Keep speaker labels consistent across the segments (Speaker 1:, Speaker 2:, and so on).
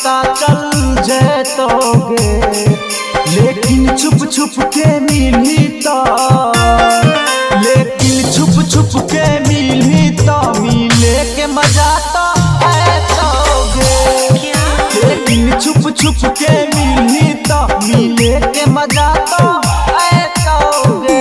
Speaker 1: पता चल जैतोगे, लेकिन छुप छुप के मिली तो, लेकिन छुप छुप के मिली तो मिले के मजा तो ऐतोगे, लेकिन छुप छुप के मिली तो मिले के मजा तो ऐतोगे।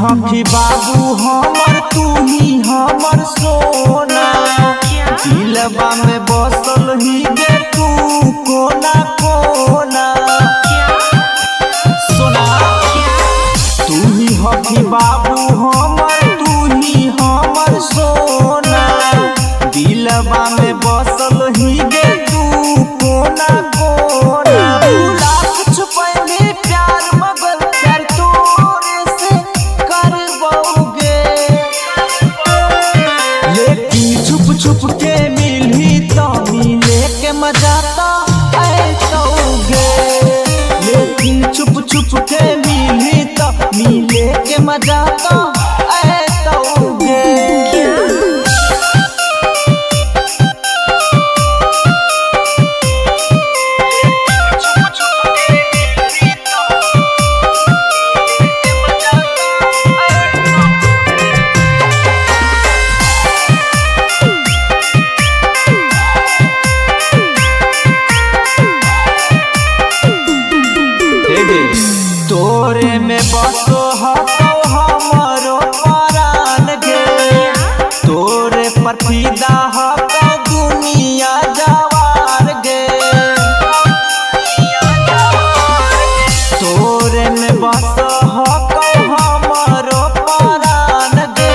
Speaker 1: हकी बाबू हमर, तू ही हमर सोना, दिलवा में बसल ही गे तू कोना कोना। सोना तू ही हकी बाबू हमर, तू ही हमर सोना, दिलवा में बसल ही गे तू कोना कोना। भूला कुछ पहले प्यार मगर प्यार तोरे से करबोगे, लेकिन छुप छुप के मिली तो मिले के मजा तो ऐतोगे, लेकिन छुप छुप के मिली तो मिले के मजा तो ऐतोगे। तोरे में बसो हतो हमरो परान गे, तोरे पर फिदा हतो दुनिया जवार गे, तोरे में बसो हतो हमरो परान गे,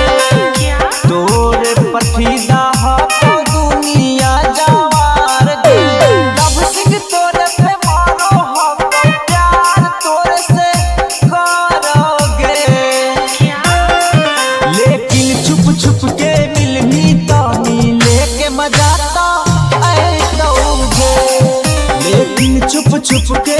Speaker 1: तोरे पर फिदा हतो दुनिया जवार गे। लव सिंह तोरे पे मारो हतो प्यार तोरे से करोगे, लेकिन छुप छुप के मिलनी तो मिले के मजा तो ऐतोगे, लेकिन छुप छुप के